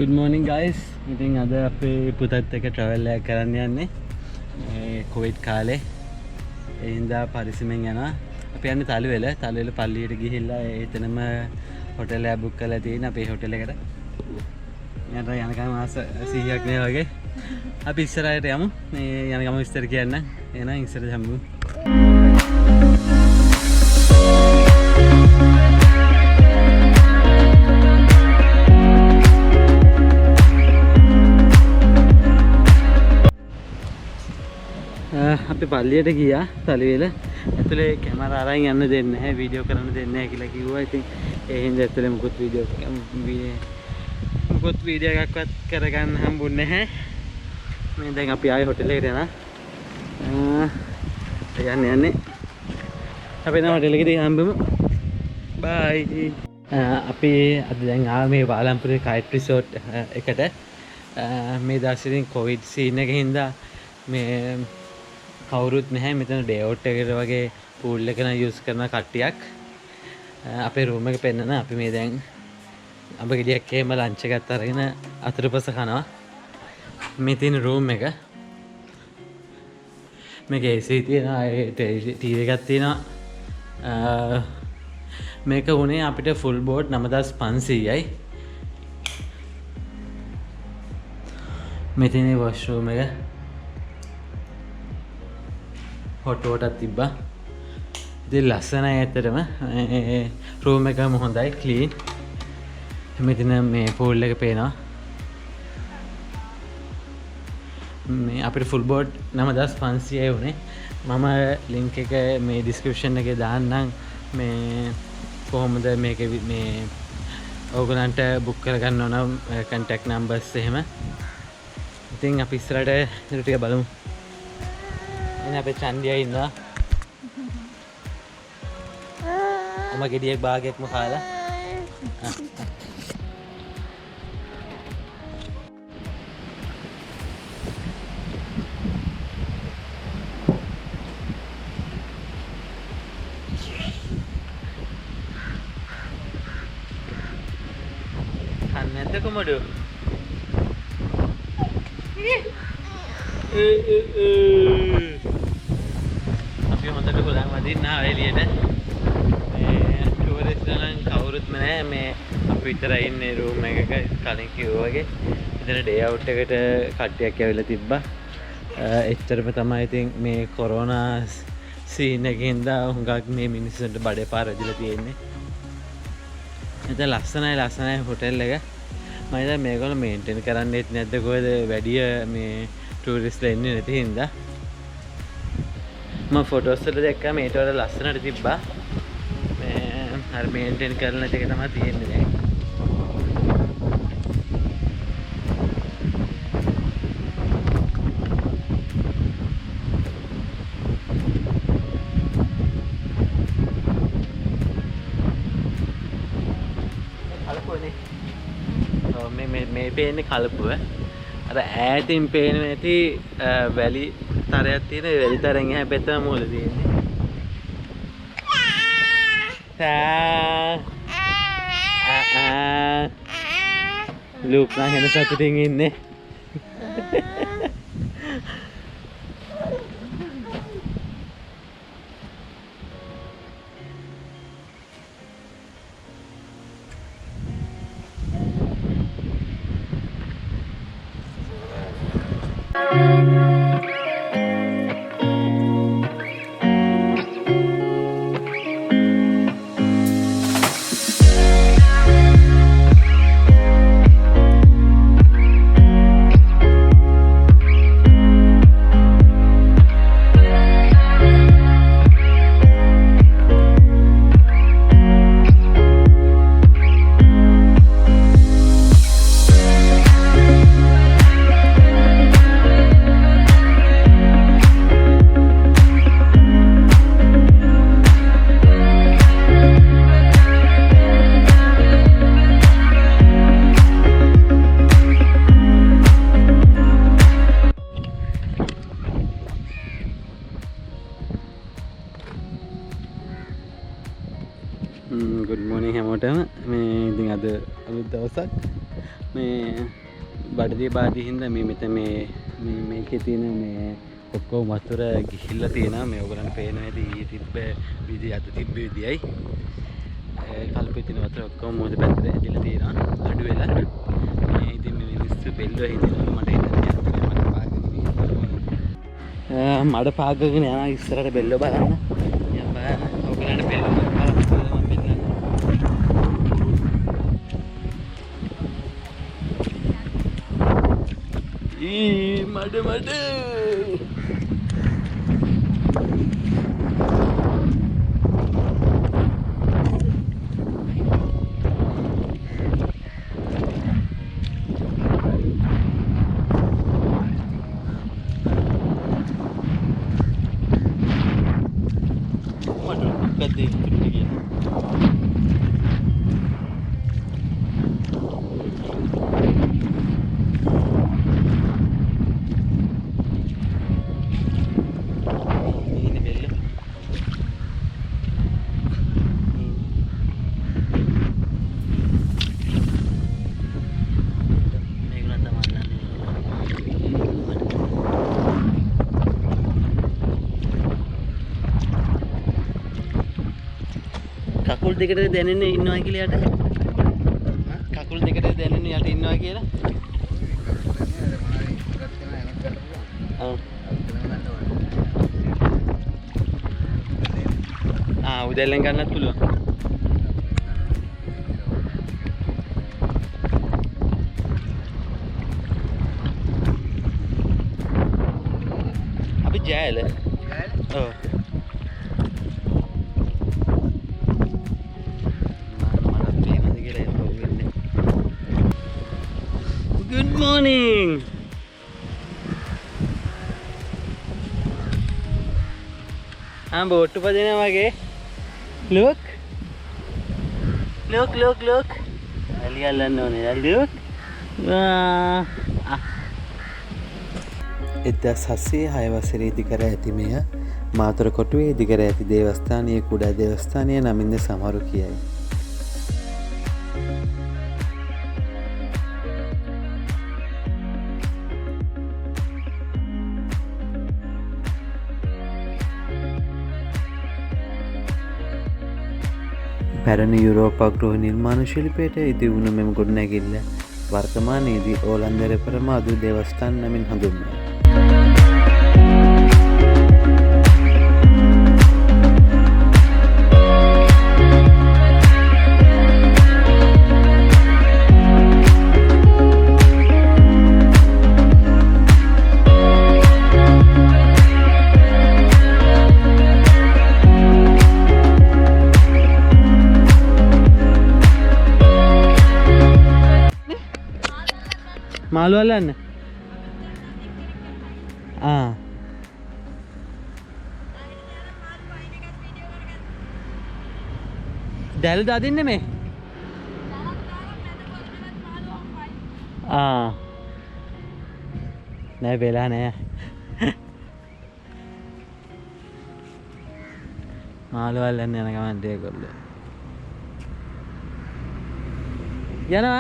Good morning guys. ඉතින් අද අපේ පුතත් එක්ක travel එකක් කරන්න යන්නේ. මේ කොවිඩ් කාලේ. ඒ හින්දා පරිස්සමෙන් යනවා. අපි යන්නේ තලුවෙල. තලුවෙල පල්ලියට ගිහිල්ලා එතනම හොටෙල් එකක් බුක් කරලා තියෙන අපේ හොටෙල් එකට. යන්න යනකම් මාස 100ක් නේ වගේ. අපි ඉස්සරහට යමු. මේ යන ගම විස්තර කියන්න. එහෙනම් ඉස්සරහට යමු. අපි පල්ලියට ගියා තලුවෙල. ඇතුලේ කැමරා අරන් යන්න දෙන්නේ නැහැ, වීඩියෝ කරන්න දෙන්නේ නැහැ කියලා කිව්වා. ඉතින් ඒ හින්දා ඇතුලේ මුකුත් වීඩියෝ එකක්වත් කරගන්න හම්බුන්නේ නැහැ. මේ දැන් අපි ආයේ හොටෙල් එකට යනවා. යන්නේ. අපි දැන් හොටෙල් එකේදී හම්බෙමු. බයි. අපි අද දැන් ආවේ මේ වාලම්පුරේ කයිට් රිසෝට් එකට. මේ දවස්වලින් කොවිඩ් සීන් එකකින් හින්දා මේ කවුරුත් නැහැ. මෙතන ඩේ අවුට් එකකට වගේ පූල් එක නම් යූස් කරන කට්ටියක්. අපේ රූම් එක පෙන්නන අපි මේ දැන් අඹ ගෙඩියක් එහෙම ලන්ච් එකක් අරගෙන අතුරුපස කනවා. මේ තියෙන රූම් එක. මේක AC තියෙනවා, TV එකක් තියෙනවා. මේක උනේ අපිට ෆුල් බෝඩ් 9500යි. මේ තියෙන වොෂ්රූම් එක හොට් වෝටර් තිබ්බා. ඉතින් ලස්සනයි ඇත්තටම. රූම් එකම හොඳයි, ක්ලීන්. මෙතන මේ පූල් එක පේනවා. මේ අපිට ෆුල් බෝඩ් 9500යි උනේ. මම ලින්ක් එක මේ ඩිස්ක්‍රිප්ෂන් එකේ දාන්නම්. මේ කොහොමද මේක මේ ඕගලන්ට බුක් කරගන්න ඕන කන්ටැක්ට් නම්බර්ස් එහෙම. ඉතින් අපි ඉස්සරහට ඉතින් ටික බලමු. එන අපේ චන්දියා ඉන්නවා. අම ගෙඩියක් භාගයක්ම කාලා. නැද්ද කොමඩෝ? අපි හොඳට ගොඩක් වදින්න ආවේ එළියට. මේ ටූරිස්ට් නම් කවුරුත් නැහැ. මේ අපි විතරයි ඉන්නේ රූම් එකක. කලින් කිව්වා වගේ. ඉතින් ඩේ අවුට් එකට කට්ටියක් ඇවිල්ලා තිබ්බා. එච්චරම තමයි. ඉතින් මේ කොරෝනා සීන් එකකින්ද හුඟක් මේ මිනිස්සුන්ට බඩේ පාර ඇදලා තියෙන්නේ. ඉතින් ලස්සනයි හොටෙල් එක. මම දැන් මේගොල්ලෝ මේන්ටේන් කරන්නේත් නැද්ද කොහෙද වැඩි මේ ටූරිස්ට්ලා ඉන්නේ නැති හින්දා. මම ෆොටෝස් වල දැක්කා මේට වල ලස්සනට තිබ්බා. මේ හරි මේන්ටේන් කරලා නැති එක තමයි තියෙන්නේ දැන්. මේ පේන්නේ කලපුව. අර ඈතින් පේන නැති වැලි තරයක් තියෙන. වැලි තරෙන් එහා පැත්තම මූල තියෙන්නේ. ලූක් නම් වෙන සතුටින් ඉන්නේ. good morning හැමෝටම. මේ ඉතින් අද අලුත් දවසක් මේ බඩදී බාදී හින්දා මේ මෙතන මේකේ තියෙන මේ ඔක්කොම වතුර ගිහිල්ලා තියෙනවා. මේ ඔයගලන්ට පේනවා ඇති ඊයේ තිබ්බ විදිය අද තිබ්බ විදියයි. කල්පිතින වතුර ඔක්කොම මොහොත පැත්තට ඇදලා තියෙනවා අඩු වෙලා. මේ ඉතින් මේ මිනිස්සු බෙල්ලුව හිටිනවා මට හිතෙනවා මඩ පාගගෙන යනවා ඉස්සරහට බෙල්ලුව බලන්න. යපා ඔයගලන්ට බෙල්ලුව බලන්න මම පෙන්නන්න. මඩ කකුල් දෙකට දැනෙන්නේ ඉන්නවා කියලා යට. කකුල් දෙකට දැනෙන්නේ යට ඉන්නවා කියලා. උදැල්ලෙන් ගන්නත් පුළුවන්. අපි ජයල. ඔව්. Good morning. बोट पर देने वागे. Look. Alia lano ne. Look. එදා සස්සේ 6 වසරේ ඉදිකර ඇති මෙය මාතර කොටුවේ ඉදිකර ඇති දේවස්ථානීය කුඩා දේවස්ථානීය නමින්ද සමහරු කියයි. පැරණි යුරෝපා ගෘහ නිර්මාණ ශිල්පයට ඉදි වුණ මෙම ගොඩනැගිල්ල වර්තමානයේදී ඕලන්දර පරමාදු දේවස්ථාන නමින් හඳුන්වනවා. मालू वाला ने डैल दादी ने में नहीं बेला नहीं मालू वाला ने ना कमान दे कर लो या ना